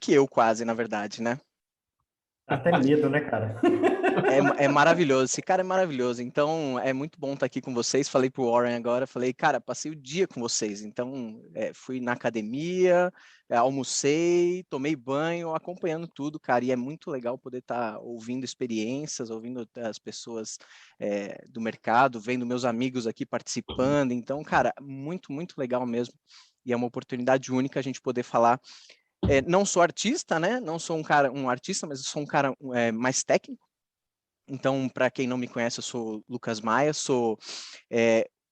que eu quase, na verdade, né? Até medo, né, cara? É maravilhoso, esse cara é maravilhoso, então é muito bom estar aqui com vocês. Falei pro Warren agora, falei, cara, passei o dia com vocês, então fui na academia, almocei, tomei banho, acompanhando tudo, cara, e é muito legal poder estar ouvindo experiências, ouvindo as pessoas do mercado, vendo meus amigos aqui participando, então, cara, muito, muito legal mesmo, e é uma oportunidade única a gente poder falar. Não sou artista, né? Não sou um artista, mas eu sou um cara mais técnico. Então, para quem não me conhece, eu sou Lucas Maia,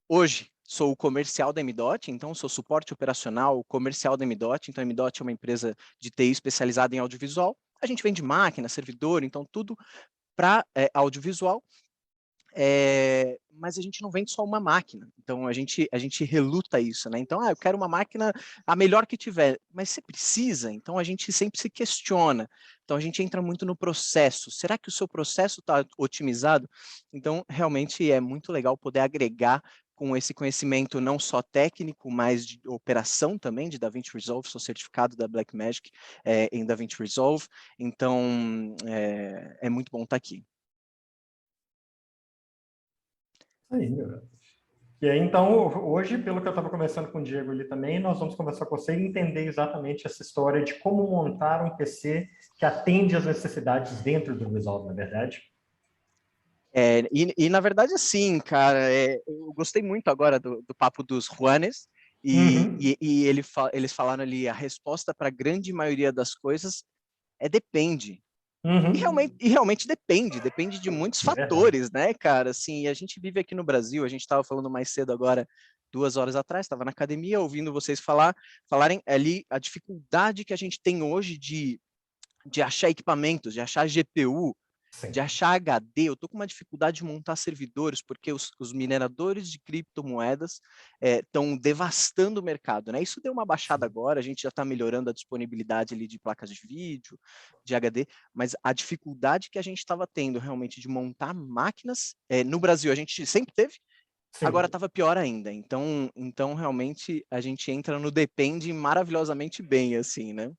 hoje sou o comercial da MDOT, então sou suporte operacional comercial da MDOT. Então, a MDOT é uma empresa de TI especializada em audiovisual. A gente vende máquina, servidor, então tudo para audiovisual. Mas a gente não vende só uma máquina, então a gente reluta isso, né? Então, eu quero uma máquina a melhor que tiver, mas você precisa, então a gente sempre se questiona. Então a gente entra muito no processo. Será que o seu processo está otimizado? Então, realmente é muito legal poder agregar com esse conhecimento não só técnico, mas de operação também, de DaVinci Resolve. Sou certificado da Blackmagic em DaVinci Resolve, então é muito bom estar aqui. Aí, meu. E aí, então, hoje, pelo que eu estava conversando com o Diego ali também, nós vamos conversar com você e entender exatamente essa história de como montar um PC que atende às necessidades dentro do Resolve, na verdade. Na verdade, assim, cara, eu gostei muito agora do papo dos Juanes, Uhum, eles falaram ali, a resposta para a grande maioria das coisas depende. uhum, E realmente depende de muitos é verdade. fatores, né, cara? Assim, a gente vive aqui no Brasil, a gente estava falando mais cedo agora, 2 horas atrás, estava na academia ouvindo vocês falarem ali a dificuldade que a gente tem hoje de achar equipamentos, de achar GPU, de Sim. achar HD. Eu estou com uma dificuldade de montar servidores, porque os mineradores de criptomoedas estão devastando o mercado, né? Isso deu uma baixada Sim. agora, a gente já está melhorando a disponibilidade ali de placas de vídeo, de HD, mas a dificuldade que a gente estava tendo realmente de montar máquinas, no Brasil a gente sempre teve, agora Sim. estava pior ainda. Então, realmente, a gente entra no depende maravilhosamente bem, assim, né?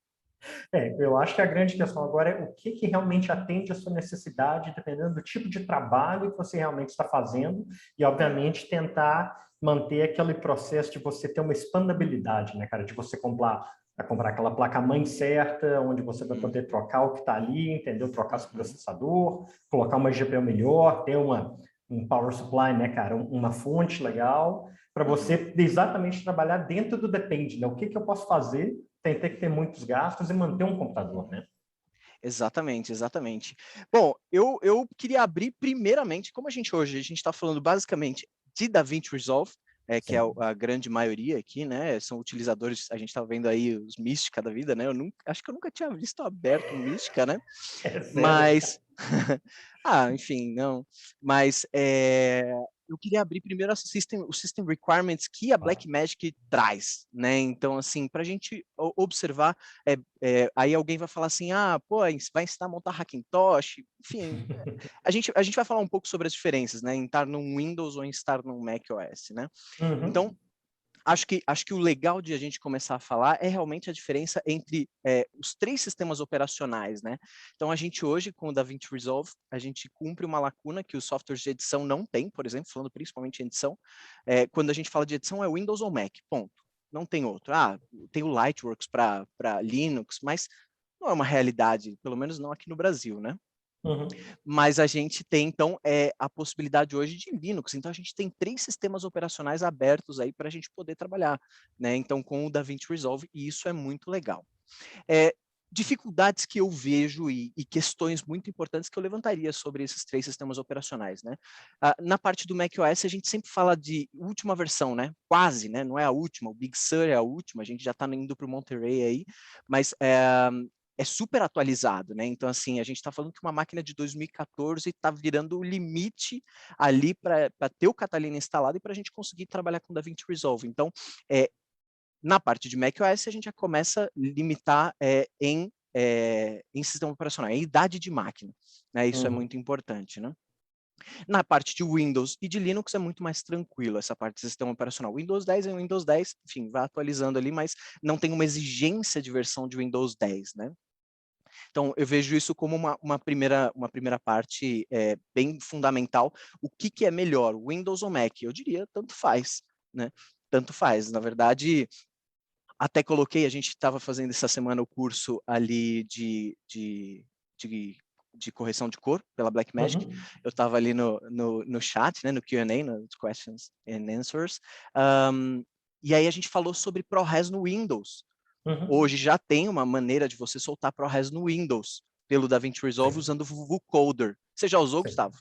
Eu acho que a grande questão agora é o que realmente atende à sua necessidade, dependendo do tipo de trabalho que você realmente está fazendo, e, obviamente, tentar manter aquele processo de você ter uma expandabilidade, né, cara? De você comprar aquela placa-mãe certa, onde você vai Hum. poder trocar o que está ali, entendeu? Trocar seu processador, colocar uma GPU melhor, ter um power supply, né, cara? Uma fonte legal, para Uhum. você exatamente trabalhar dentro do depende, né? O que eu posso fazer tem que ter muitos gastos e manter um computador, né? Exatamente, exatamente. Bom, eu queria abrir primeiramente, como a gente está falando basicamente de DaVinci Resolve, que é Sim. a grande maioria aqui, né? São utilizadores, a gente está vendo aí os Mística da vida, né? Acho que eu nunca tinha visto aberto um Mística, né? É sério, cara. Mas, enfim, não. Mas eu queria abrir primeiro o System Requirements que a Claro. Blackmagic traz, né? Então, assim, para a gente observar, aí alguém vai falar assim, pô, vai ensinar a montar Hackintosh, enfim, a gente vai falar um pouco sobre as diferenças, né? Em estar num Windows ou em estar num Mac OS, né? Então, Uhum. acho que o legal de a gente começar a falar é realmente a diferença entre os três sistemas operacionais, né? Então, a gente hoje, com o DaVinci Resolve, a gente cumpre uma lacuna que os softwares de edição não têm, por exemplo, falando principalmente em edição. Quando a gente fala de edição, é Windows ou Mac, ponto. Não tem outro. Tem o Lightworks para Linux, mas não é uma realidade, pelo menos não aqui no Brasil, né? Uhum. Mas a gente tem, então, a possibilidade hoje de Linux. Então, a gente tem três sistemas operacionais abertos aí para a gente poder trabalhar, né? Então, com o DaVinci Resolve, e isso é muito legal. É, Dificuldades que eu vejo e questões muito importantes que eu levantaria sobre esses três sistemas operacionais, né? Na parte do macOS, a gente sempre fala de última versão, né? Quase, né? Não é a última, o Big Sur é a última, a gente já está indo para o Monterey aí, mas é super atualizado, né? Então, assim, a gente está falando que uma máquina de 2014 está virando o limite ali para ter o Catalina instalado e para a gente conseguir trabalhar com o DaVinci Resolve. Então, é, na parte de macOS, a gente já começa a limitar em sistema operacional, em idade de máquina, né? Isso é Uhum. muito importante, né? Na parte de Windows e de Linux é muito mais tranquilo essa parte de sistema operacional. Windows 10 é Windows 10, enfim, vai atualizando ali, mas não tem uma exigência de versão de Windows 10, né? Então, eu vejo isso como uma primeira parte bem fundamental. O que é melhor, Windows ou Mac? Eu diria, tanto faz, né? Tanto faz. Na verdade, até coloquei, a gente estava fazendo essa semana o curso ali de correção de cor pela Blackmagic. Uhum, Eu estava ali no chat, né, no Q&A, no Questions and Answers, e aí a gente falou sobre ProRes no Windows. uhum. Hoje já tem uma maneira de você soltar ProRes no Windows pelo DaVinci Resolve Sim, usando o VuCoder. Você já usou, sim. Gustavo?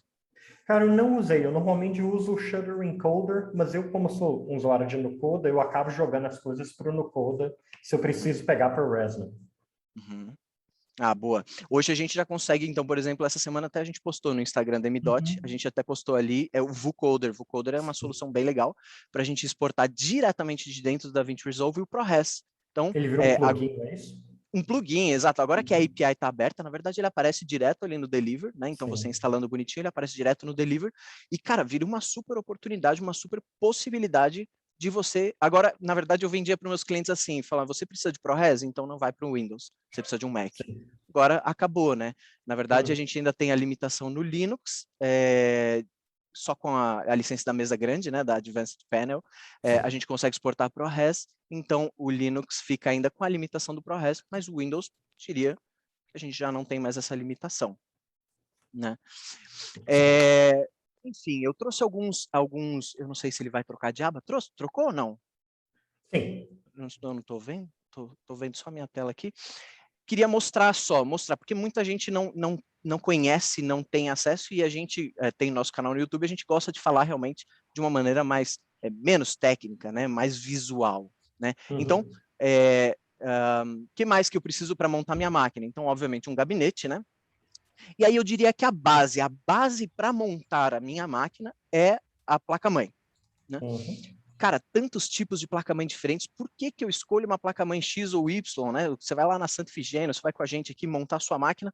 Cara, eu não usei. Eu normalmente uso o Shutter Encoder, mas eu, como sou um usuário de Nucoda, eu acabo jogando as coisas para o Nucoda se eu preciso pegar para o Resna. Uhum. Ah, boa. Hoje a gente já consegue, então, por exemplo, essa semana até a gente postou no Instagram da MDOT, a Uhum. gente até postou ali, é o VuCoder. VuCoder é uma solução bem legal para a gente exportar diretamente de dentro do DaVinci Resolve o ProRes. Então, Ele virou um plugin, não é isso? um plugin, exato. Agora que a API está aberta, na verdade ele aparece direto ali no Deliver, né? Então você Sim. instalando bonitinho, ele aparece direto no Deliver. E, cara, vira uma super oportunidade, uma super possibilidade de você. Agora, na verdade, eu vendia para meus clientes assim, falar, você precisa de ProRes? Então não vai para o Windows, você precisa de um Mac. Sim. Agora acabou, né? Na verdade, a Uhum. gente ainda tem a limitação no Linux, só com a licença da mesa grande, né? Da Advanced Panel, a Sim. gente consegue exportar ProRes. Então, o Linux fica ainda com a limitação do ProRes, mas o Windows, diria que a gente já não tem mais essa limitação, né? Sim. Enfim, eu trouxe alguns, eu não sei se ele vai trocar de aba. Trocou ou não? Sim. Não estou vendo, tô vendo só a minha tela aqui. Queria mostrar, porque muita gente não conhece, não tem acesso, e a gente tem nosso canal no YouTube, a gente gosta de falar realmente de uma maneira mais, menos técnica, né? Mais visual, né? Então, Uhum. que mais que eu preciso para montar minha máquina? Então, obviamente, um gabinete, né? E aí eu diria que a base para montar a minha máquina é a placa-mãe, né? Uhum. Cara, tantos tipos de placa-mãe diferentes, por que que eu escolho uma placa-mãe X ou Y, né? Você vai lá na Santa Ifigênia, você vai com a gente aqui montar a sua máquina,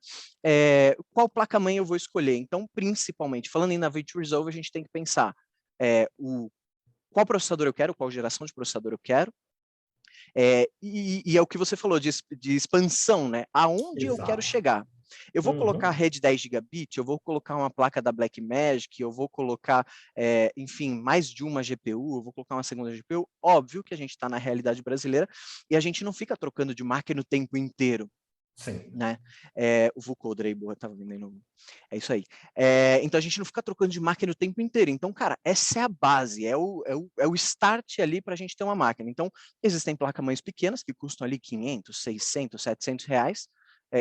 qual placa-mãe eu vou escolher? Então, principalmente, falando em Navigator Resolve, a gente tem que pensar qual processador eu quero, qual geração de processador eu quero, e é o que você falou de expansão, né? Aonde eu quero Exato. chegar? Eu vou colocar Uhum. rede 10 gigabit, eu vou colocar uma placa da Blackmagic, eu vou colocar, enfim, mais de uma GPU, eu vou colocar uma segunda GPU. Óbvio que a gente está na realidade brasileira e a gente não fica trocando de máquina o tempo inteiro, Sim. né? O VuCoder aí, boa, tava vendendo. É isso aí. Então a gente não fica trocando de máquina o tempo inteiro. Então, cara, essa é a base, é o start ali para a gente ter uma máquina. Então, existem placas-mães pequenas que custam ali 500, 600, 700 reais,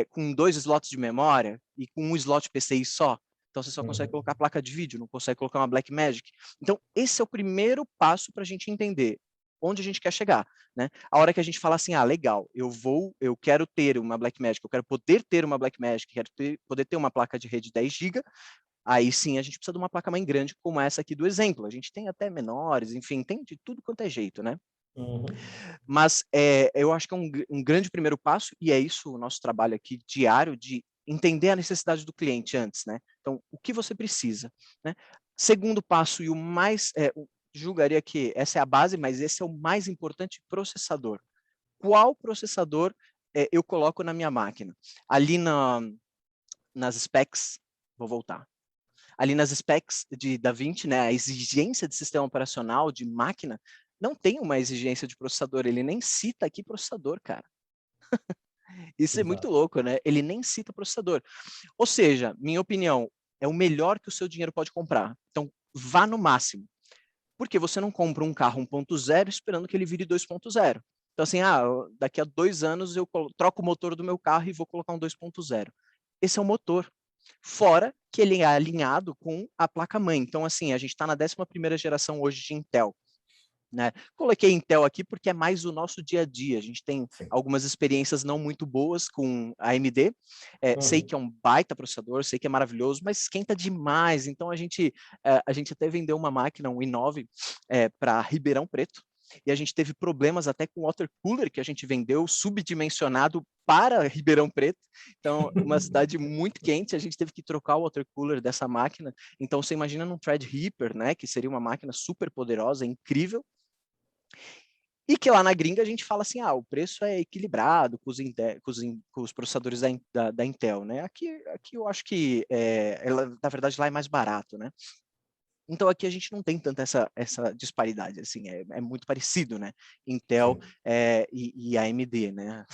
com 2 slots de memória e com um slot PCI só. Então, você só consegue Uhum. colocar placa de vídeo, não consegue colocar uma Blackmagic. Então, esse é o primeiro passo para a gente entender onde a gente quer chegar, né? A hora que a gente fala assim, legal, eu quero ter uma Blackmagic, eu quero poder ter uma Blackmagic, poder ter uma placa de rede 10 GB, aí sim a gente precisa de uma placa-mãe grande como essa aqui do exemplo. A gente tem até menores, enfim, tem de tudo quanto é jeito, né? Uhum. Mas eu acho que é um grande primeiro passo, e é isso o nosso trabalho aqui diário, de entender a necessidade do cliente antes, né? Então, o que você precisa, né? Segundo passo, e o mais, julgaria que essa é a base, mas esse é o mais importante, processador. Qual processador eu coloco na minha máquina? Ali nas specs, vou voltar. Ali nas specs de DaVinci, né, a exigência de sistema operacional, de máquina, não tem uma exigência de processador, ele nem cita aqui processador, cara. Isso é muito Exato. louco, né? Ele nem cita processador. Ou seja, minha opinião, é o melhor que o seu dinheiro pode comprar. Então, vá no máximo. Porque você não compra um carro 1.0 esperando que ele vire 2.0. Então, assim, daqui a 2 anos eu troco o motor do meu carro e vou colocar um 2.0. Esse é o motor. Fora que ele é alinhado com a placa-mãe. Então, assim, a gente está na 11ª geração hoje de Intel, né? Coloquei Intel aqui porque é mais o nosso dia a dia. A gente tem Sim. algumas experiências não muito boas com a AMD. Sei que Uhum. é um baita processador, sei que é maravilhoso, mas esquenta demais. Então a gente até vendeu uma máquina, um i9, para Ribeirão Preto. e a gente teve problemas até com o water cooler que a gente vendeu subdimensionado para Ribeirão Preto. Então, uma cidade muito quente, a gente teve que trocar o water cooler dessa máquina. Então, você imagina num Threadripper, né, que seria uma máquina super poderosa, incrível, e que lá na gringa a gente fala assim, o preço é equilibrado com os processadores da Intel, né? Aqui eu acho que, na verdade, lá é mais barato, né? Então aqui a gente não tem tanta essa disparidade, assim, é muito parecido, né? Intel e AMD, né?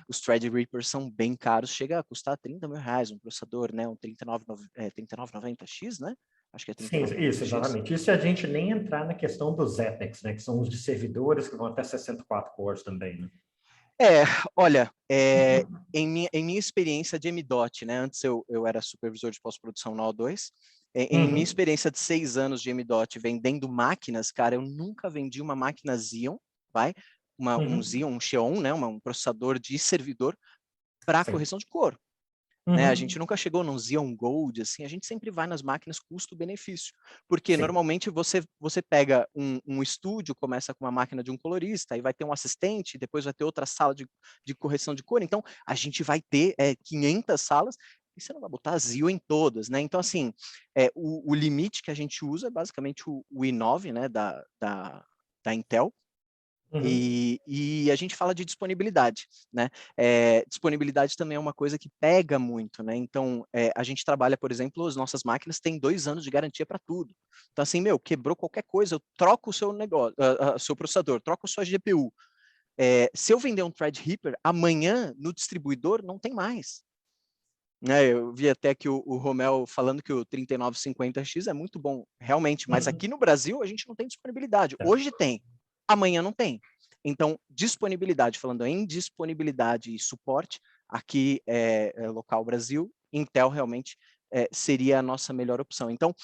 Os Threadrippers são bem caros, chega a custar R$ 30.000 um processador, né? Um 3990X, né? Acho que é Sim, isso, 3990X. exatamente. Isso se a gente nem entrar na questão dos Zetex, né, que são os de servidores que vão até 64 cores também, né? Olha, em minha experiência de MDOT, né? Antes eu era supervisor de pós-produção na O2. Em minha Uhum, experiência de 6 anos de MDOT vendendo máquinas, cara, eu nunca vendi uma máquina Xeon, vai? Um uhum, Xeon, um Xeon, né? Um processador de servidor para sim. correção de cor. Né? A gente Uhum, nunca chegou num Xeon Gold, assim, a gente sempre vai nas máquinas custo-benefício, porque sim. normalmente você pega um estúdio, começa com uma máquina de um colorista, aí vai ter um assistente, depois vai ter outra sala de correção de cor, então a gente vai ter 500 salas, e você não vai botar Xeon em todas, né? Então, assim, o limite que a gente usa é basicamente o i9, né, da Intel, Uhum, e a gente fala de disponibilidade, né? Disponibilidade também é uma coisa que pega muito, né? Então, a gente trabalha, por exemplo, as nossas máquinas têm 2 anos de garantia para tudo. Então, assim, quebrou qualquer coisa, eu troco o seu negócio, seu processador, troco a sua GPU. Se eu vender um Threadripper, amanhã no distribuidor não tem mais. Né, eu vi até que o Romel falando que o 3950X é muito bom, realmente, mas aqui uhum. no Brasil a gente não tem disponibilidade. É. Hoje tem, amanhã não tem. Então, disponibilidade, falando em disponibilidade e suporte, aqui é local Brasil, Intel realmente seria a nossa melhor opção. Então,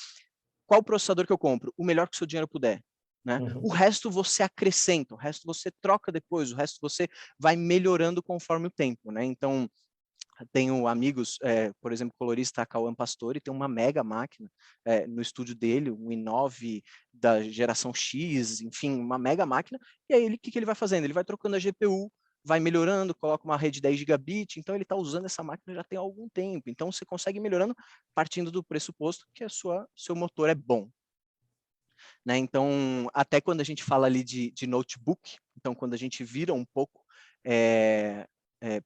qual processador que eu compro? O melhor que o seu dinheiro puder. Né? O Uhum. resto você acrescenta, o resto você troca depois, o resto você vai melhorando conforme o tempo. Né? Então, tenho amigos, por exemplo, o colorista Cauã Pastore, tem uma mega máquina no estúdio dele, um i9 da geração X, enfim, uma mega máquina, e aí o que ele vai fazendo? Ele vai trocando a GPU, vai melhorando, coloca uma rede 10 gigabit, então ele está usando essa máquina já tem algum tempo, então você consegue ir melhorando partindo do pressuposto que seu motor é bom. Né? Então, até quando a gente fala ali de notebook, então quando a gente vira um pouco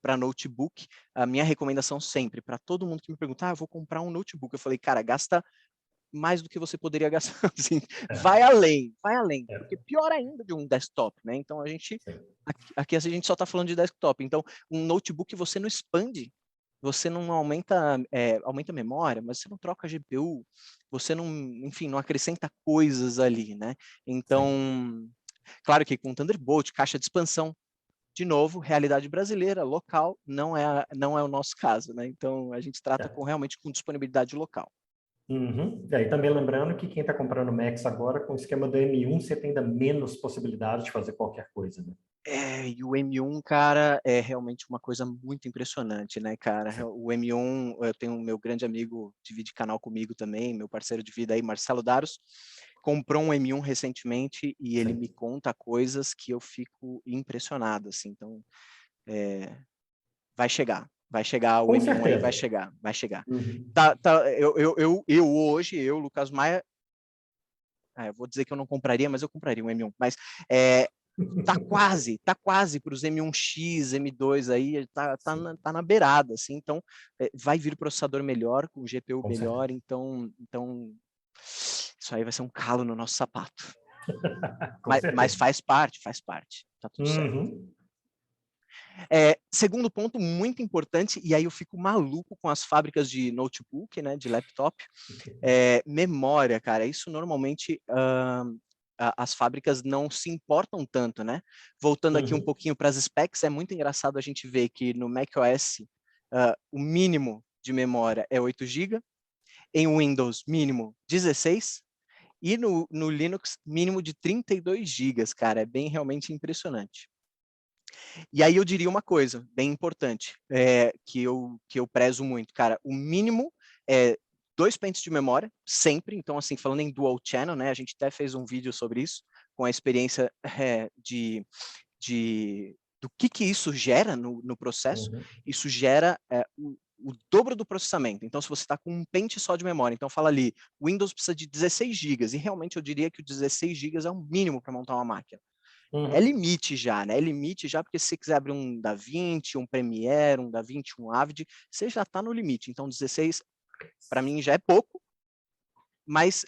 para notebook, a minha recomendação sempre, para todo mundo que me pergunta, eu vou comprar um notebook, eu falei, cara, gasta mais do que você poderia gastar, assim, É, vai além, é, porque pior ainda de um desktop, né? Então sim. aqui a gente só está falando de desktop, então um notebook você não expande, você não aumenta a memória, mas você não troca a GPU, você não, enfim, não acrescenta coisas ali, né? Sim. Então, claro que com Thunderbolt, caixa de expansão, de novo, realidade brasileira, local, não é o nosso caso, né? Então, a gente trata É. realmente com disponibilidade local. Uhum. E aí também lembrando que quem está comprando Max agora, com o esquema do M1, você tem ainda menos possibilidade de fazer qualquer coisa, né? E o M1, cara, é realmente uma coisa muito impressionante, né, cara? Sim. O M1, eu tenho um meu grande amigo, divide canal comigo também, meu parceiro de vida aí, Marcelo Daros, comprou um M1 recentemente e ele me Sim. conta coisas que eu fico impressionado, assim. Então, é, vai chegar o Com M1 aí, certeza. vai chegar. Uhum. Eu hoje, Lucas Maia, eu vou dizer que eu não compraria, mas eu compraria um M1, mas é, tá quase para os M1X, M2 aí, Sim, tá na beirada, assim, então vai vir processador melhor, com GPU com melhor, certeza. então isso aí vai ser um calo no nosso sapato. Com Mas certeza. faz parte, tá tudo certo. Uhum. Segundo ponto muito importante, e aí eu fico maluco com as fábricas de notebook, né, de laptop, memória, cara, isso normalmente as fábricas não se importam tanto, né? Voltando aqui um Uhum. pouquinho para as specs, é muito engraçado a gente ver que no macOS o mínimo de memória é 8 GB, em Windows mínimo 16 e no Linux mínimo de 32 GB, cara, é bem realmente impressionante. E aí eu diria uma coisa bem importante, que eu prezo muito, cara, o mínimo é 2 pentes de memória, sempre, então assim, falando em dual channel, né, a gente até fez um vídeo sobre isso, com a experiência do que isso gera no processo. Isso gera o dobro do processamento. Então, se você está com um pente só de memória, então fala ali, Windows precisa de 16 GB, e realmente eu diria que o 16 GB é o mínimo para montar uma máquina. É limite já, né? É limite já, porque se você quiser abrir um DaVinci, um Premiere, um DaVinci, um Avid, você já está no limite. Então, 16, para mim, já é pouco, mas,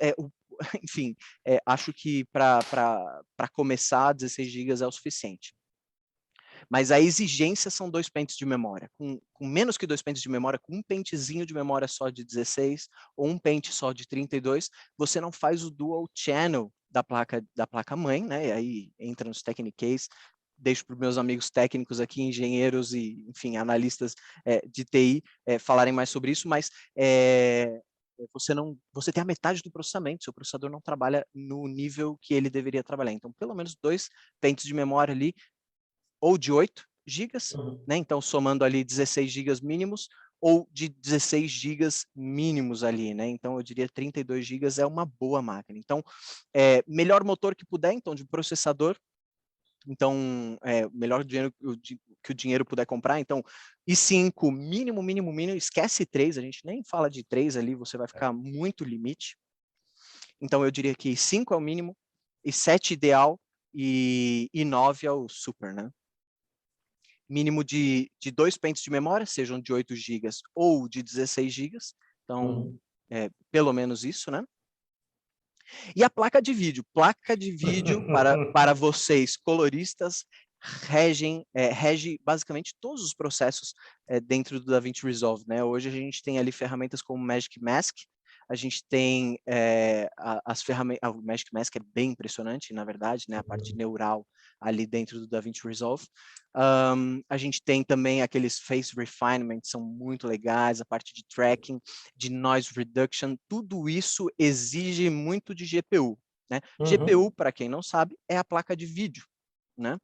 enfim, acho que para começar, 16 GB é o suficiente. Mas a exigência são 2 pentes de memória. Com menos que 2 pentes de memória, com um pentezinho de memória só de 16, ou um pente só de 32, você não faz o dual channel da placa-mãe, né? E aí entra nos Techniques, deixo para os meus amigos técnicos aqui, engenheiros e, enfim, analistas de TI falarem mais sobre isso, mas você tem a metade do processamento, seu processador não trabalha no nível que ele deveria trabalhar. Então, pelo menos 2 pentes de memória ali, ou de 8 gigas, né? Então, somando ali 16 gigas mínimos, ou de 16 gigas mínimos ali, né? Então, eu diria 32 gigas é uma boa máquina. Então, melhor motor que puder, então, de processador. Então, melhor dinheiro que o dinheiro puder comprar. Então, i5, mínimo, mínimo, mínimo. Esquece 3, a gente nem fala de 3 ali, você vai ficar muito limite. Então, eu diria que i5 é o mínimo, i7 ideal, e i9 é o super, né? Mínimo de 2 pentes de memória, sejam de 8 GB ou de 16 GB. Então, pelo menos isso, né? E a placa de vídeo. Placa de vídeo, para vocês, coloristas, rege basicamente todos os processos dentro do DaVinci Resolve, né? Hoje a gente tem ali ferramentas como Magic Mask, a gente tem as ferramentas, o Magic Mask é bem impressionante, na verdade, né? A parte neural ali dentro do DaVinci Resolve. A gente tem também aqueles face refinement, são muito legais, a parte de tracking, de noise reduction, tudo isso exige muito de GPU, né? GPU, para quem não sabe, é a placa de vídeo, né?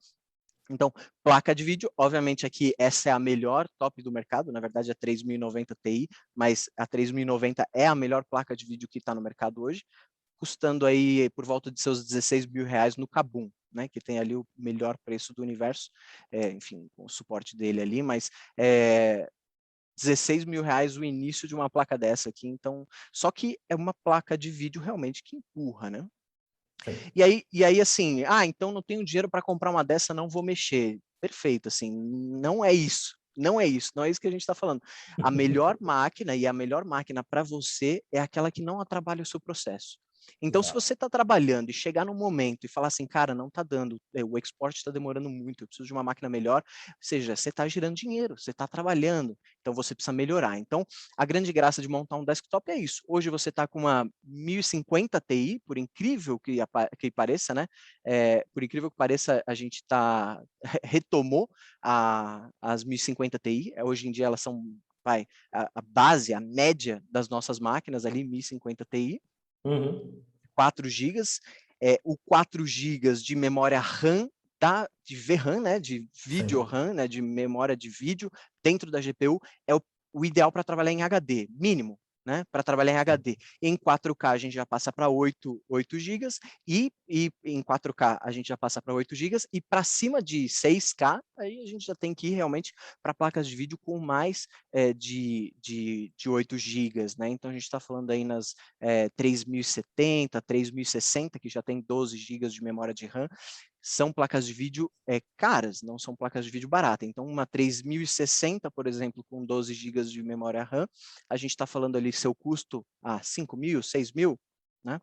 Então, placa de vídeo, obviamente aqui essa é a melhor top do mercado, na verdade é a 3090 Ti, mas a 3090 é a melhor placa de vídeo que está no mercado hoje, custando aí por volta de seus 16 mil reais no Kabum, né, que tem ali o melhor preço do universo, enfim, com o suporte dele ali, mas 16 mil reais o início de uma placa dessa aqui, então, só que é uma placa de vídeo realmente que empurra, né? E aí, assim, então não tenho dinheiro para comprar uma dessa, não vou mexer. Perfeito, assim, não é isso. Não é isso, não é isso que a gente está falando. A melhor máquina e a melhor máquina para você é aquela que não atrapalha o seu processo. Então, se você está trabalhando e chegar num momento e falar assim, cara, não está dando, o export está demorando muito, eu preciso de uma máquina melhor, ou seja, você está girando dinheiro, você está trabalhando, então você precisa melhorar. Então, a grande graça de montar um desktop é isso. Hoje você está com uma 1050 Ti, por incrível que pareça, né? Por incrível que pareça, a gente retomou as 1050 Ti. Hoje em dia elas são a base, a média das nossas máquinas ali, 1050 Ti. 4 GB. O 4 GB de memória RAM de VRAM, né, de vídeo RAM, né, de memória de vídeo dentro da GPU é o ideal para trabalhar em HD, mínimo, né, para trabalhar em HD. Em 4K a gente já passa para 8 GB e em 4K a gente já passa para 8 GB e para cima de 6K aí a gente já tem que ir realmente para placas de vídeo com mais de 8 GB, né? Então a gente está falando aí nas 3070, 3060, que já tem 12 GB de memória de RAM. São placas de vídeo caras, não são placas de vídeo baratas. Então, uma 3060, por exemplo, com 12 GB de memória RAM, a gente está falando ali seu custo a 5 mil, 6 mil, né?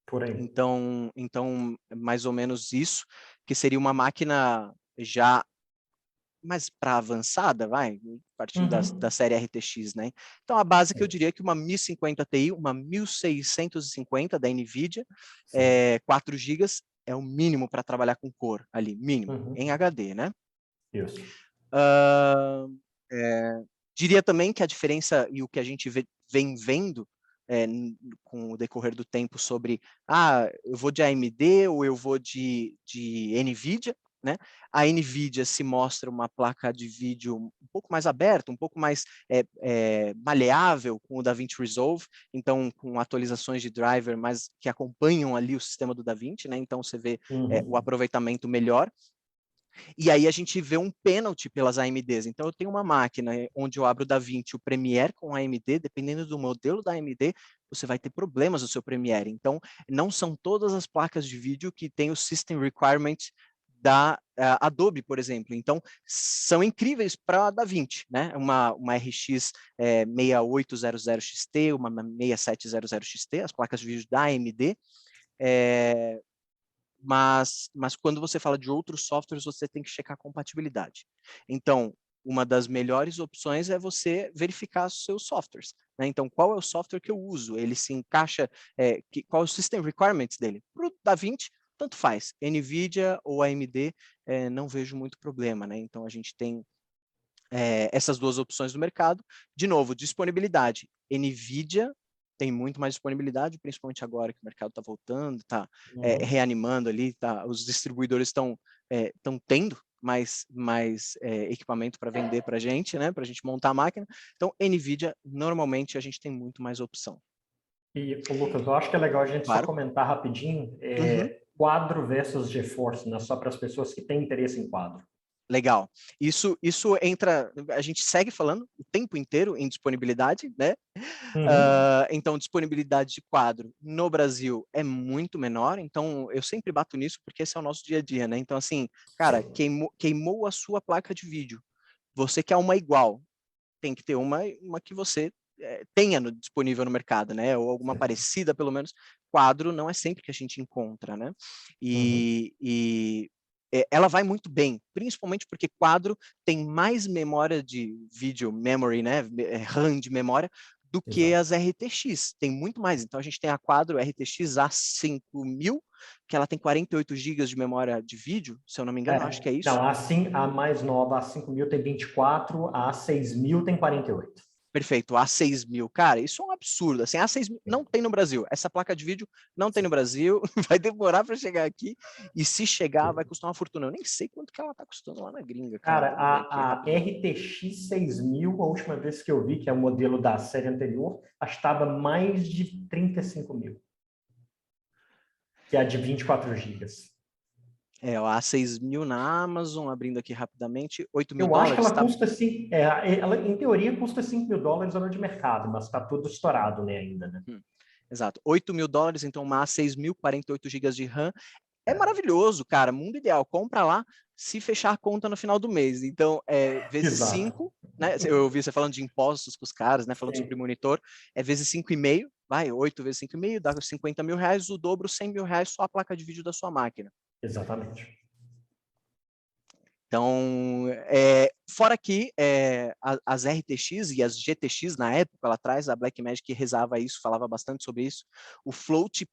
Por aí. Então, mais ou menos isso, que seria uma máquina já mais para avançada, partindo da série RTX, né? Então, a básica eu diria que uma 1050 Ti, uma 1650 da NVIDIA, 4 GB, é o mínimo para trabalhar com cor ali, mínimo, em HD, né? Isso. Diria também que a diferença e o que a gente vem vendo com o decorrer do tempo sobre eu vou de AMD ou eu vou de NVIDIA, né? A NVIDIA se mostra uma placa de vídeo um pouco mais aberta, um pouco mais maleável com o DaVinci Resolve, então com atualizações de driver, mas que acompanham ali o sistema do DaVinci, né? Então você vê o aproveitamento melhor. E aí a gente vê um pênalti pelas AMDs. Então eu tenho uma máquina onde eu abro o DaVinci, o Premiere com AMD, dependendo do modelo da AMD, você vai ter problemas no seu Premiere. Então não são todas as placas de vídeo que têm o System Requirement da Adobe, por exemplo. Então são incríveis para a DaVinci, né? Uma RX 6800XT, uma 6700XT, as placas de vídeo da AMD. Mas quando você fala de outros softwares, você tem que checar a compatibilidade. Então, uma das melhores opções é você verificar os seus softwares, né? Então, qual é o software que eu uso? Ele se encaixa, qual é o System Requirements dele? Para o DaVinci, tanto faz. NVIDIA ou AMD, não vejo muito problema, né? Então, a gente tem essas duas opções no mercado. De novo, disponibilidade. NVIDIA tem muito mais disponibilidade, principalmente agora que o mercado está voltando, está reanimando ali, os distribuidores estão tendo mais equipamento para vender para a gente, né, para a gente montar a máquina. Então, NVIDIA, normalmente, a gente tem muito mais opção. E, Lucas, eu acho que é legal a gente só Claro. comentar rapidinho quadro versus GeForce, né? Só para as pessoas que têm interesse em quadro. Legal. Isso entra, a gente segue falando o tempo inteiro em disponibilidade, né? Então, disponibilidade de quadro no Brasil é muito menor, então eu sempre bato nisso porque esse é o nosso dia a dia, né? Então, assim, cara, queimou a sua placa de vídeo, você quer uma igual, tem que ter uma que você tenha disponível no mercado, né? Ou alguma parecida, pelo menos. Quadro não é sempre que a gente encontra, né? E ela vai muito bem, principalmente porque quadro tem mais memória de vídeo memory, né? RAM de memória, do que as RTX, tem muito mais. Então a gente tem a quadro RTX A5000, que ela tem 48 GB de memória de vídeo, se eu não me engano, acho que é isso. Não, a mais nova, a 5000 tem 24, a 6000 tem 48. Perfeito, a 6000, cara, isso é um absurdo, assim, a 6000 não tem no Brasil, essa placa de vídeo não tem no Brasil, vai demorar para chegar aqui, e se chegar vai custar uma fortuna, eu nem sei quanto que ela tá custando lá na gringa, cara. Cara, a RTX 6000, a última vez que eu vi, que é o modelo da série anterior, estava mais de 35 mil, que é a de 24 GB. A 6000 na Amazon, abrindo aqui rapidamente, 8 mil Eu acho que dólares, ela tá? custa, assim, ela, em teoria, custa 5 mil dólares no de mercado, mas está tudo estourado, né, ainda, né? Exato, 8 mil dólares, então uma A6000, 48 GB de RAM, é maravilhoso, cara, mundo ideal, compra lá, se fechar a conta no final do mês, então, vezes 5, né, eu ouvi você falando de impostos com os caras, né, falando sobre monitor, vezes 5,5, vai, 8 vezes 5,5, dá 50 mil reais, o dobro, 100 mil reais, só a placa de vídeo da sua máquina. Exatamente. Então, fora que as RTX e as GTX, na época, lá atrás, a Blackmagic rezava isso, falava bastante sobre isso, o floating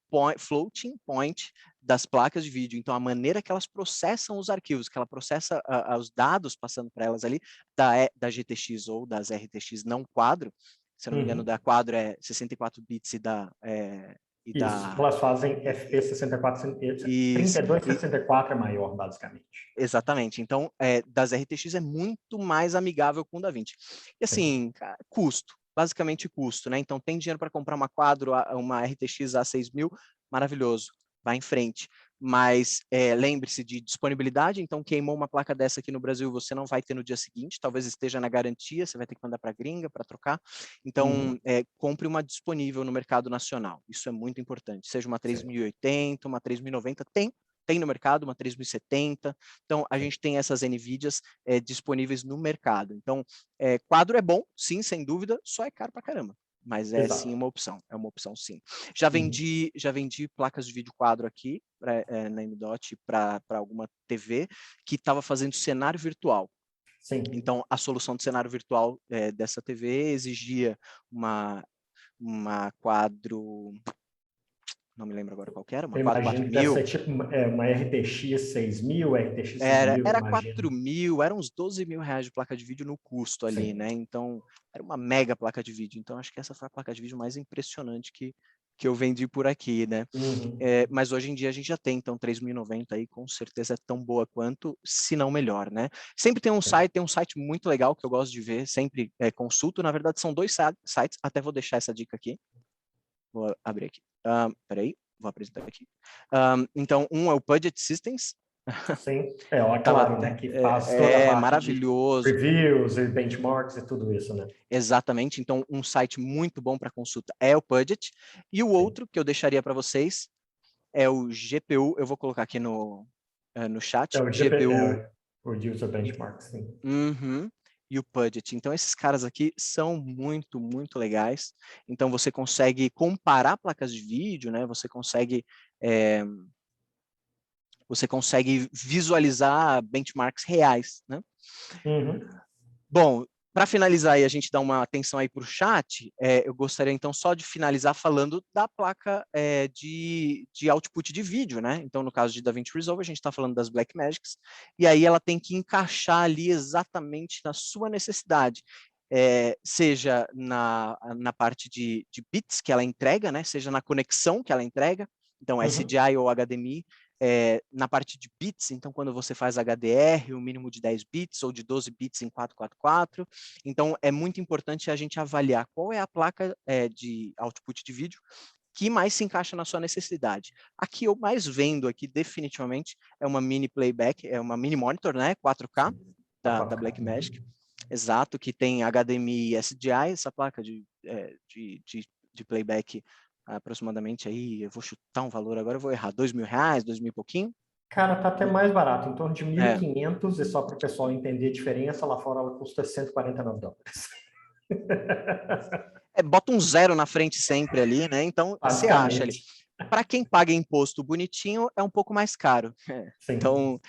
point das placas de vídeo, então a maneira que elas processam os arquivos, que ela processa os dados passando para elas ali, da GTX ou das RTX não quadro, se eu não me engano, da quadro é 64 bits Isso, elas fazem FP 64, 32, 64 é maior, basicamente. Exatamente. Então, das RTX é muito mais amigável com o DaVinci. E assim, custo, basicamente custo, né? Então, tem dinheiro para comprar uma quadro, uma RTX A6000, maravilhoso, vai em frente. Mas lembre-se de disponibilidade, então queimou uma placa dessa aqui no Brasil, você não vai ter no dia seguinte, talvez esteja na garantia, você vai ter que mandar para a gringa para trocar. Então, compre uma disponível no mercado nacional, isso é muito importante. Seja uma 3080, uma 3090, tem no mercado, uma 3070. Então, a gente tem essas NVIDIAs disponíveis no mercado. Então, quadro é bom, sim, sem dúvida, só é caro pra caramba. Mas sim uma opção, é uma opção sim. Já vendi placas de vídeo quadro aqui na MDOT para alguma TV que estava fazendo cenário virtual. Sim. Então, a solução de cenário virtual dessa TV exigia uma quadro... Não me lembro agora qual que era, uma 4000. Deve ser tipo uma RTX 6000, RTX 5000, Era 4.000, eram uns 12 mil reais de placa de vídeo no custo ali, né? Então, era uma mega placa de vídeo. Então, acho que essa foi a placa de vídeo mais impressionante que que eu vendi por aqui, né? Uhum. Mas hoje em dia a gente já tem, então 3.090 aí com certeza é tão boa quanto, se não melhor, né? Sempre tem um site muito legal que eu gosto de ver, sempre consulto, na verdade são dois sites, até vou deixar essa dica aqui, vou abrir aqui, peraí, vou apresentar aqui. Então, um é o Budget Systems, Sim, tava, claro, né? Que faz toda a parte de maravilhoso, reviews e benchmarks e tudo isso, né? exatamente, então um site muito bom para consulta é o Budget, e o Sim. outro que eu deixaria para vocês é o GPU, eu vou colocar aqui no chat, O GP, GPU, o User Benchmark, sim. uhum, e o Budget. Então, esses caras aqui são muito, muito legais. Então, você consegue comparar placas de vídeo, né? Você consegue visualizar benchmarks reais, né? Uhum. Bom, para finalizar e a gente dar uma atenção aí para o chat, eu gostaria então só de finalizar falando da placa de output de vídeo, né? Então, no caso de DaVinci Resolve, a gente está falando das Blackmagics, e aí ela tem que encaixar ali exatamente na sua necessidade. Seja na parte de bits que ela entrega, né? Seja na conexão que ela entrega, então Uhum. SDI ou HDMI, na parte de bits, então quando você faz HDR, o mínimo de 10 bits ou de 12 bits em 444, então é muito importante a gente avaliar qual é a placa de output de vídeo que mais se encaixa na sua necessidade. Aqui eu mais vendo aqui definitivamente é uma mini playback, é uma mini monitor, né, 4K A da 4K. Blackmagic, exato, que tem HDMI e SDI, essa placa de playback aproximadamente aí, eu vou chutar um valor agora, eu vou errar, R$ 2.000, 2.000 e pouquinho. Cara, tá até mais barato, em torno de É, 1.500, e só para o pessoal entender a diferença, lá fora ela custa US$ 149. bota um zero na frente sempre ali, né? Então você acha ali. Basicamente. Para quem paga imposto bonitinho, é um pouco mais caro. Sim. Então,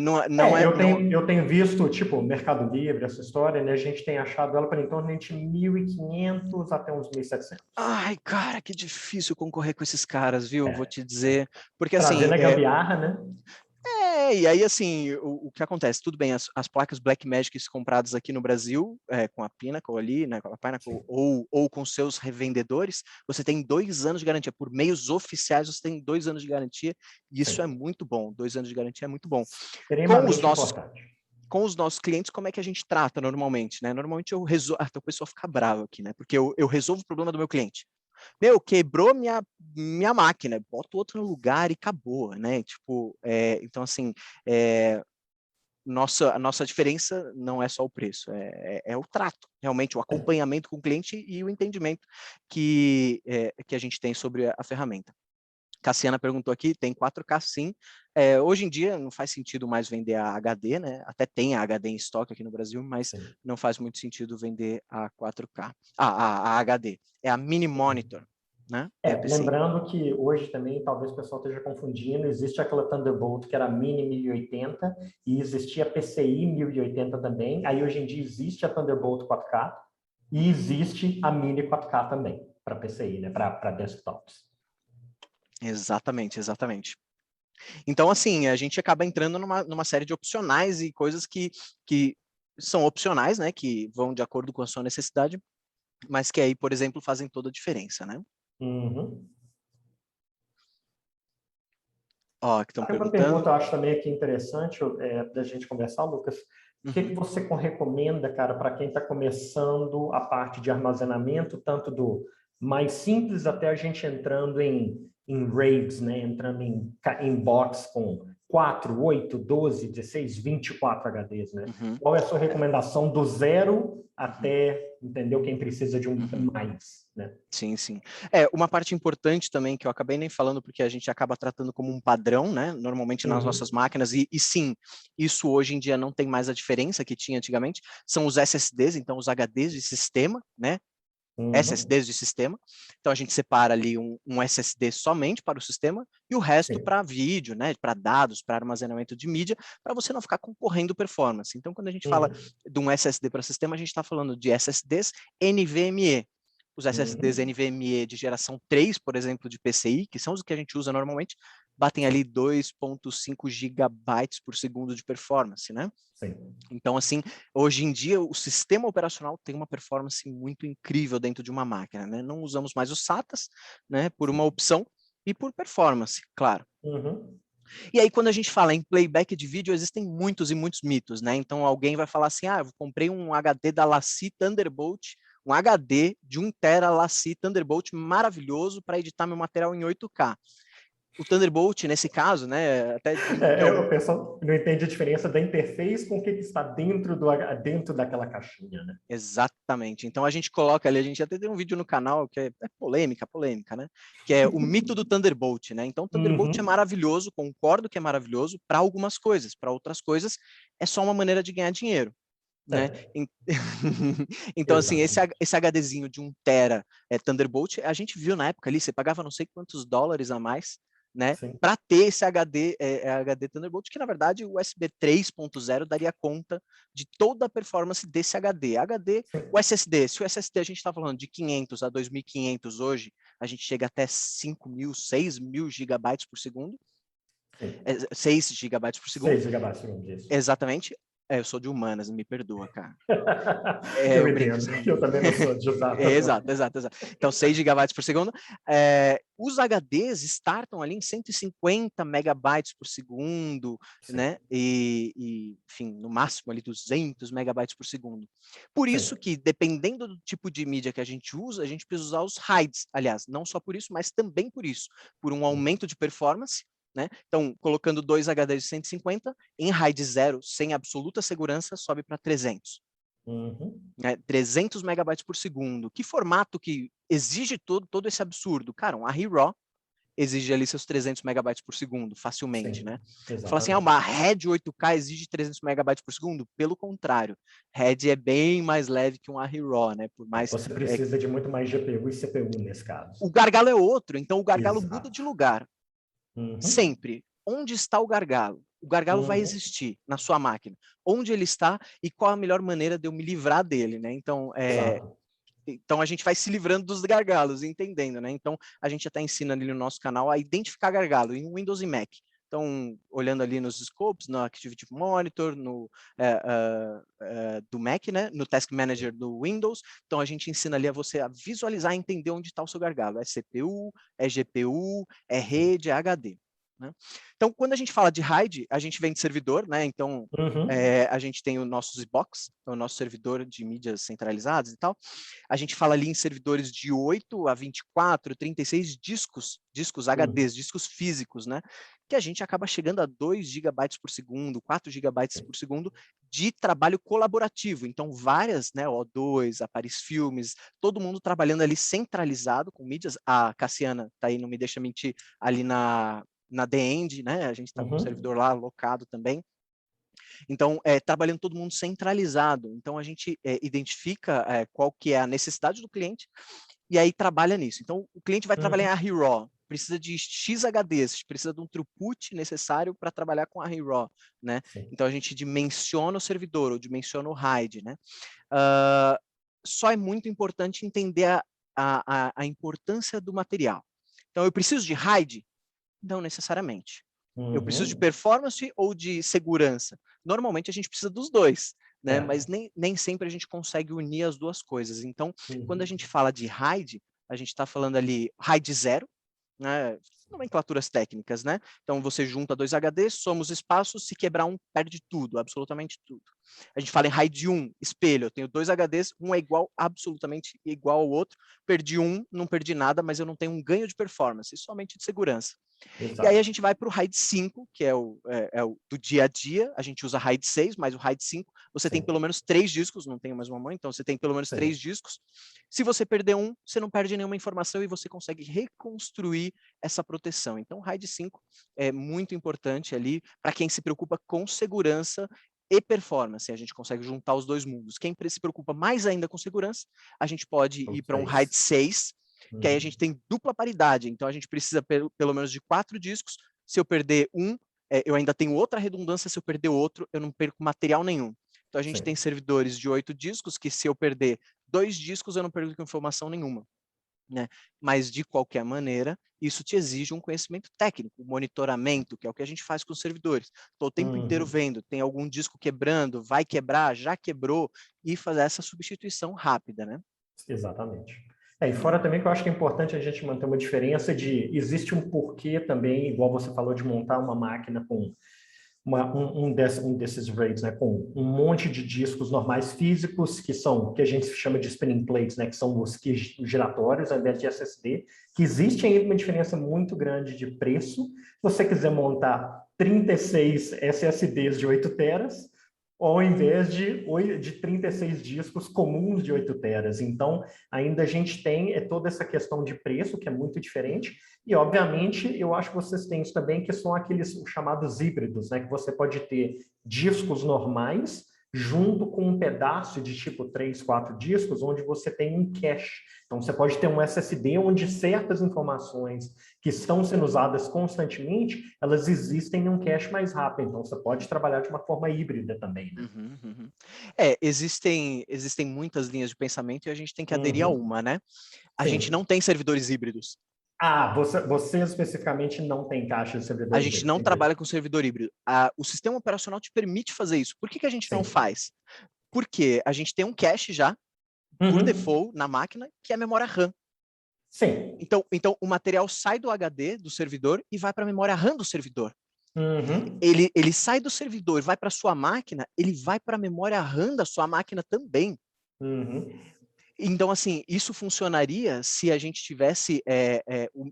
não é. Não, Eu tenho visto, tipo, Mercado Livre, essa história, né? A gente tem achado ela para em torno de 1.500 até uns 1.700. ai, cara, que difícil concorrer com esses caras, viu? Vou te dizer. Porque assim, Trazendo a gambiarra, né? e aí, assim, o que acontece? Tudo bem, as placas Blackmagic compradas aqui no Brasil, com a Pinnacle ali, né, com a Pinnacle, ou com seus revendedores, você tem 2 anos de garantia. Por meios oficiais, você tem 2 anos de garantia, e isso é Sim. muito bom. 2 anos de garantia é muito bom. Com os Extremamente nossos, importante. com os nossos clientes, como é que a gente trata normalmente, né? Normalmente eu resolvo. Até o pessoal fica bravo aqui, né? Porque eu resolvo o problema do meu cliente. Meu, quebrou minha máquina, bota outro no lugar e acabou, né? Tipo, então assim, a nossa diferença não é só o preço, é o trato, realmente, o acompanhamento com o cliente e o entendimento que a gente tem sobre a ferramenta. Cassiana perguntou aqui, tem 4K sim. Hoje em dia não faz sentido mais vender a HD, né? Até tem a HD em estoque aqui no Brasil, mas Sim. não faz muito sentido vender a 4K. A HD. É a Mini Monitor, né? É a PCI. Lembrando que hoje também, talvez o pessoal esteja confundindo, existe aquela Thunderbolt que era a Mini 1080 e existia a PCI 1080 também. Aí hoje em dia existe a Thunderbolt 4K e existe a Mini 4K também para PCI, né? Para desktops. Exatamente, exatamente. Então, assim, a gente acaba entrando numa série de opcionais e coisas que são opcionais, né? Que vão de acordo com a sua necessidade, mas que aí, por exemplo, fazem toda a diferença, né? Uhum. Ó, que estão Aí uma pergunta perguntando. eu acho também aqui interessante da gente conversar, Lucas. O que Uhum. você recomenda, cara, para quem está começando a parte de armazenamento, tanto do mais simples até a gente entrando em RAIDs, né? Entrando em box com 4, 8, 12, 16, 24 HDs, né? Uhum. Qual é a sua recomendação do zero Uhum. até, entendeu? Quem precisa de um Uhum. mais, né? Sim, sim. Uma parte importante também que eu acabei nem falando, porque a gente acaba tratando como um padrão, né? Normalmente nas nossas Uhum. máquinas, e sim, isso hoje em dia não tem mais a diferença que tinha antigamente, são os SSDs, então os HDs de sistema, né? Uhum. SSDs de sistema. Então a gente separa ali um SSD somente para o sistema e o resto Sim. para vídeo, né, para dados, para armazenamento de mídia, para você não ficar concorrendo performance. Então quando a gente fala Uhum. de um SSD para sistema, a gente está falando de SSDs NVMe. Os SSDs Uhum. NVMe de geração 3, por exemplo, de PCI, que são os que a gente usa normalmente, batem ali 2,5 gigabytes por segundo de performance, né? Sim. Então, assim, hoje em dia, o sistema operacional tem uma performance muito incrível dentro de uma máquina, né? Não usamos mais os SATAs, né? Por uma opção e por performance, claro. Uhum. E aí, quando a gente fala em playback de vídeo, existem muitos e muitos mitos, né? Então, alguém vai falar assim, eu comprei um HD da LaCie Thunderbolt, um HD de 1 tera LaCie Thunderbolt maravilhoso para editar meu material em 8K. O Thunderbolt, nesse caso, né, até brinco que é O pessoal não entende a diferença da interface com o que está dentro daquela caixinha, né? Exatamente. Então a gente coloca ali, a gente até tem um vídeo no canal que é polêmica, né? Que é o mito do Thunderbolt, né? Então o Thunderbolt é Uhum. maravilhoso, concordo que é maravilhoso para algumas coisas, para outras coisas é só uma maneira de ganhar dinheiro, né? É, Então assim, exatamente. esse HDzinho de 1 tera Thunderbolt, a gente viu na época ali, você pagava não sei quantos dólares a mais, né? Sim. Para ter esse HD Thunderbolt, que na verdade o USB 3.0 daria conta de toda a performance desse HD. O Sim. SSD, se o SSD a gente está falando de 500 a 2.500 hoje, a gente chega até 5.000, 6.000 gigabytes por segundo, Sim. 6 gigabytes por segundo, 6 gigabytes, segundo disso. exatamente. Eu sou de humanas, me perdoa, cara. Eu Eu brinco. entendo, eu também não sou de exatas, não. Exato. Então, 6 gigabytes por segundo. Os HDs startam ali em 150 megabytes por segundo, Sim. né? Enfim, no máximo ali 200 megabytes por segundo. Por isso Sim. que, dependendo do tipo de mídia que a gente usa, a gente precisa usar os RAIDs. Aliás, não só por isso, mas também por isso. Por um aumento de performance, né? Então, colocando dois HDs de 150, em RAID 0, sem absoluta segurança, sobe para 300. Uhum. Né, 300 megabytes por segundo. Que formato que exige todo esse absurdo? Cara, um RAW exige ali seus 300 megabytes por segundo, facilmente, né? Sim, Fala assim, exatamente. uma RED 8K exige 300 megabytes por segundo? Pelo contrário, RED é bem mais leve que um RAW, né? Por mais... Você precisa de muito mais GPU e CPU nesse caso. O gargalo é outro, então o gargalo muda de Exato. lugar. Uhum. Sempre. Onde está o gargalo? O gargalo vai Uhum. existir na sua máquina. Onde ele está e qual a melhor maneira de eu me livrar dele, né? Exato. Então a gente vai se livrando dos gargalos, entendendo, né? Então a gente até ensina ali no nosso canal a identificar gargalo em Windows e Mac. Então, olhando ali nos scopes, no Activity Monitor, no do Mac, né? No Task Manager do Windows. Então a gente ensina ali a você a visualizar e entender onde está o seu gargalo. É CPU, é GPU, é Sim. rede, é HD. Né? Então, quando a gente fala de RAID, a gente vem de servidor, né? Então, Uhum. a gente tem o nosso Zbox, o nosso servidor de mídias centralizadas e tal. A gente fala ali em servidores de 8 a 24, 36 discos Uhum. HDs, discos físicos, né? Que a gente acaba chegando a 2 gigabytes por segundo, 4 gigabytes Sim. por segundo de trabalho colaborativo. Então, várias, né, O2, a Paris Filmes, todo mundo trabalhando ali centralizado com mídias. A Cassiana tá aí, não me deixa mentir, ali na The End, né? A gente está com um Uhum. servidor lá alocado também. Então, trabalhando todo mundo centralizado. Então, a gente identifica qual que é a necessidade do cliente e aí trabalha nisso. Então, o cliente vai trabalhar Uhum. em RAW, precisa de X HDs, precisa de um throughput necessário para trabalhar com RAW, né? Sim. Então, a gente dimensiona o servidor ou dimensiona o RAID, né? Uh, só é muito importante entender a importância do material. Então, eu preciso de RAID? Não necessariamente. Eu preciso de Uhum. performance ou de segurança? Normalmente a gente precisa dos dois, né? Mas É. nem sempre a gente consegue unir as duas coisas. Então, quando a Uhum. gente fala de RAID, a gente está falando ali RAID 0, né? Nomenclaturas técnicas, né? Então você junta dois HDs, soma os espaços, se quebrar um, perde tudo, absolutamente tudo. A gente fala em RAID 1, espelho, eu tenho dois HDs, um é igual, absolutamente igual ao outro, perdi um, não perdi nada, mas eu não tenho um ganho de performance, somente de segurança. E aí a Exato. gente vai para o RAID 5, que é o do dia a dia, a gente usa RAID 6, mas o RAID 5, você tem pelo Sim. menos 3 discos, não tenho mais uma mãe, então você tem pelo menos 3 Sim. discos. Se você perder um, você não perde nenhuma informação e você consegue reconstruir essa proteção. Então o RAID 5 é muito importante ali para quem se preocupa com segurança e performance. A gente consegue juntar os dois mundos. Quem se preocupa mais ainda com segurança, a gente pode ir para um RAID 6. 6, que aí a gente tem dupla paridade. Então a gente precisa pelo menos de 4 discos. Se eu perder um, eu ainda tenho outra redundância. Se eu perder outro, eu não perco material nenhum. Então a gente tem Sim. servidores de 8 discos que se eu perder 2 discos, eu não perco informação nenhuma. né? Mas, de qualquer maneira, isso te exige um conhecimento técnico, um monitoramento, que é o que a gente faz com os servidores. Estou o tempo inteiro vendo, tem algum disco quebrando, vai quebrar, já quebrou, e fazer essa substituição rápida, né? Exatamente. E fora também que eu acho que é importante a gente manter uma diferença existe um porquê também, igual você falou, de montar uma máquina com um desses RAIDs, né, com um monte de discos normais físicos, que a gente chama de spinning plates, né, que são os giratórios, ao invés de SSD, que existe ainda uma diferença muito grande de preço. Se você quiser montar 36 SSDs de 8 teras, ao invés de 36 discos comuns de 8 teras. Então, ainda a gente tem toda essa questão de preço, que é muito diferente, e, obviamente, eu acho que vocês têm isso também, que são aqueles chamados híbridos, né? Que você pode ter discos normais junto com um pedaço de tipo 3, 4 discos, onde você tem um cache. Então, você pode ter um SSD onde certas informações que estão sendo usadas constantemente, elas existem em um cache mais rápido. Então, você pode trabalhar de uma forma híbrida também, né? Existem muitas linhas de pensamento e a gente tem que aderir a uma, né? A gente Sim. não tem servidores híbridos. Você especificamente não tem caixa de A servidores gente híbridos. não trabalha com servidor híbrido. O sistema operacional te permite fazer isso. Por que a gente não Sim. faz? Porque a gente tem um cache já, por default, na máquina, que é a memória RAM. Sim. Então, o material sai do HD do servidor e vai para a memória RAM do servidor. Uhum. Ele sai do servidor e vai para a sua máquina, ele vai para a memória RAM da sua máquina também. Uhum. Então, assim, isso funcionaria se a gente tivesse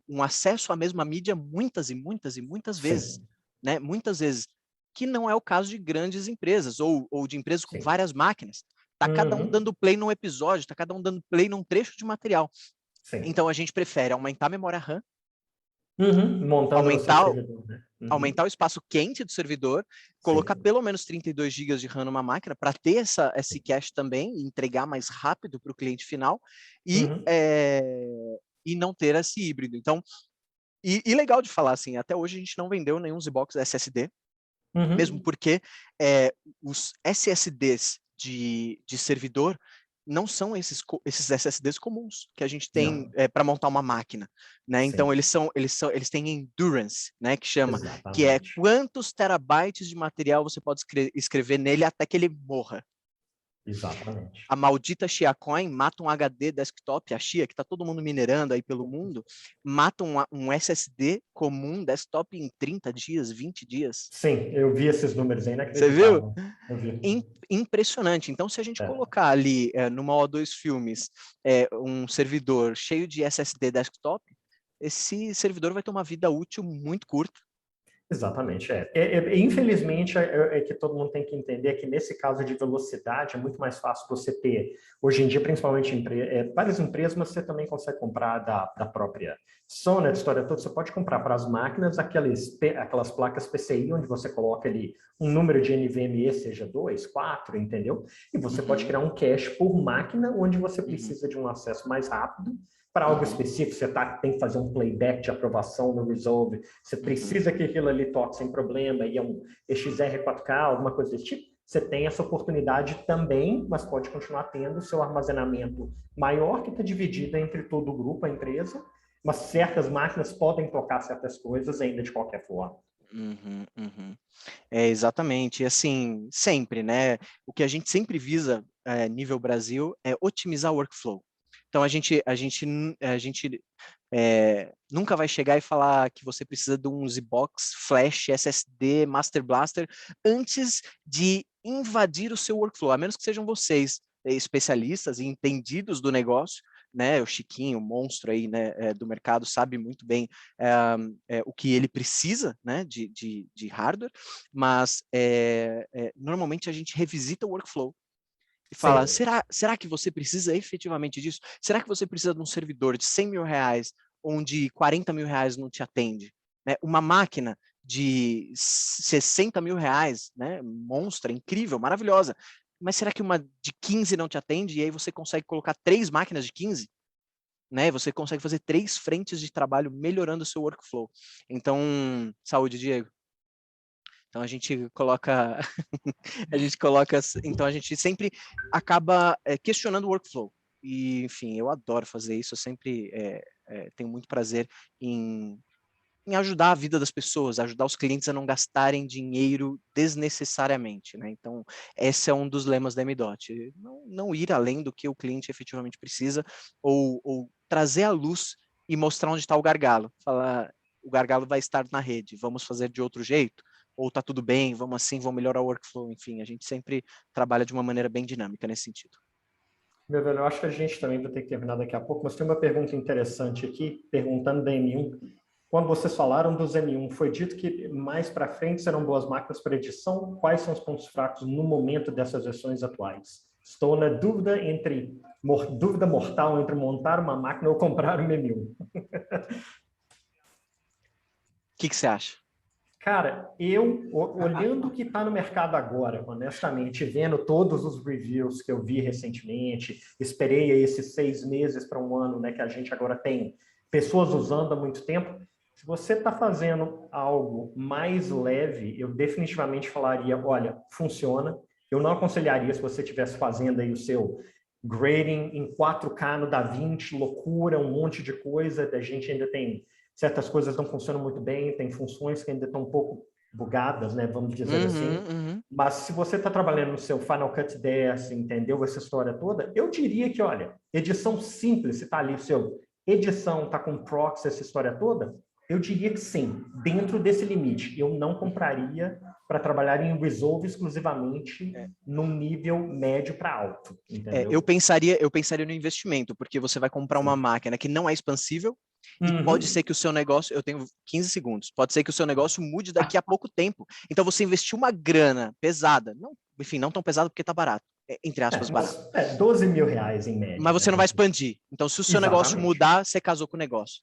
um acesso à mesma mídia muitas e muitas e muitas vezes, Sim. né? Muitas vezes, que não é o caso de grandes empresas ou de empresas com Sim. várias máquinas. Tá cada um dando play num episódio, tá cada um dando play num trecho de material. Sim. Então, a gente prefere aumentar a memória RAM, Montando o seu aumentar servidor, né? aumentar o espaço quente do servidor, colocar Sim. pelo menos 32 GB de RAM numa máquina para ter esse cache também e entregar mais rápido para o cliente final e não ter esse híbrido. Então, e legal de falar assim, até hoje a gente não vendeu nenhum Z-Box SSD, mesmo porque os SSDs de servidor não são esses SSDs comuns que a gente tem Não. para montar uma máquina, né? Então Sim. eles têm endurance, né? Que é Exatamente. quantos terabytes de material você pode escrever nele até que ele morra. Exatamente. A maldita Shiacoin mata um HD desktop, a Shia, que está todo mundo minerando aí pelo mundo, mata um SSD comum desktop em 30 dias, 20 dias. Sim, eu vi esses números aí, Você viu? inacreditável. Eu vi. Impressionante. Então, se a gente É. colocar ali numa O2 Filmes um servidor cheio de SSD desktop, esse servidor vai ter uma vida útil muito curta. Exatamente, infelizmente, que todo mundo tem que entender que nesse caso de velocidade é muito mais fácil você ter, hoje em dia, principalmente várias empresas, mas você também consegue comprar da própria Sony, a história toda, você pode comprar para as máquinas aquelas placas PCI, onde você coloca ali um número de NVMe, seja 2, 4, entendeu? E você pode criar um cache por máquina, onde você precisa de um acesso mais rápido, para algo específico, você tem que fazer um playback de aprovação no Resolve, você precisa que aquilo ali toque sem problema, e é um EXR 4K, alguma coisa desse tipo, você tem essa oportunidade também, mas pode continuar tendo o seu armazenamento maior, que está dividido entre todo o grupo, a empresa, mas certas máquinas podem tocar certas coisas ainda de qualquer forma. Exatamente, e assim, sempre, né? O que a gente sempre visa, nível Brasil, é otimizar o workflow. Então, a gente nunca vai chegar e falar que você precisa de um Z-Box, Flash, SSD, Master Blaster, antes de invadir o seu workflow, a menos que sejam vocês especialistas e entendidos do negócio, né? O Chiquinho, o monstro aí, né, do mercado, sabe muito bem o que ele precisa, né, de hardware, mas normalmente a gente revisita o workflow e fala, Sim. será que você precisa efetivamente disso? Será que você precisa de um servidor de 100 mil reais, onde 40 mil reais não te atende? Né? Uma máquina de 60 mil reais, né? Monstra, incrível, maravilhosa. Mas será que uma de 15 não te atende? E aí você consegue colocar 3 máquinas de 15? Né? Você consegue fazer 3 frentes de trabalho melhorando o seu workflow. Então, saúde, Diego. Então a gente coloca, então a gente sempre acaba questionando o workflow. e, enfim, eu adoro fazer isso, eu sempre tenho muito prazer em ajudar a vida das pessoas, ajudar os clientes a não gastarem dinheiro desnecessariamente, né? Então, esse é um dos lemas da MDOT, não ir além do que o cliente efetivamente precisa, ou trazer à luz e mostrar onde está o gargalo. Falar, o gargalo vai estar na rede, vamos fazer de outro jeito? Ou tá tudo bem, vamos assim, vamos melhorar o workflow, enfim, a gente sempre trabalha de uma maneira bem dinâmica nesse sentido. Meu velho, eu acho que a gente também vai ter que terminar daqui a pouco, mas tem uma pergunta interessante aqui, perguntando da M1. Quando vocês falaram dos M1, foi dito que mais para frente serão boas máquinas para edição. Quais são os pontos fracos no momento dessas versões atuais? Estou na dúvida dúvida mortal entre montar uma máquina ou comprar uma M1. O que você acha? Cara, olhando o que está no mercado agora, honestamente, vendo todos os reviews que eu vi recentemente, esperei aí esses 6 meses para um ano, né, que a gente agora tem pessoas usando há muito tempo. Se você está fazendo algo mais leve, eu definitivamente falaria, olha, funciona. Eu não aconselharia se você estivesse fazendo aí o seu grading em 4K no DaVinci, loucura, um monte de coisa, a gente ainda tem certas coisas não funcionam muito bem, tem funções que ainda estão um pouco bugadas, né? Vamos dizer assim. Mas se você está trabalhando no seu Final Cut 10, entendeu essa história toda, eu diria que, olha, edição simples, se está ali o seu edição, está com proxy, essa história toda, eu diria que sim, dentro desse limite. Eu não compraria para trabalhar em Resolve exclusivamente num nível médio para alto, entendeu? Eu pensaria no investimento, porque você vai comprar uma máquina que não é expansível, e pode ser que o seu negócio, eu tenho 15 segundos, pode ser que o seu negócio mude daqui a pouco tempo. Então você investiu uma grana pesada, não, enfim, não tão pesada porque está barato, entre aspas, barato. 12 mil reais em média. Mas você não vai expandir. Então, se o seu negócio mudar, você casou com o negócio.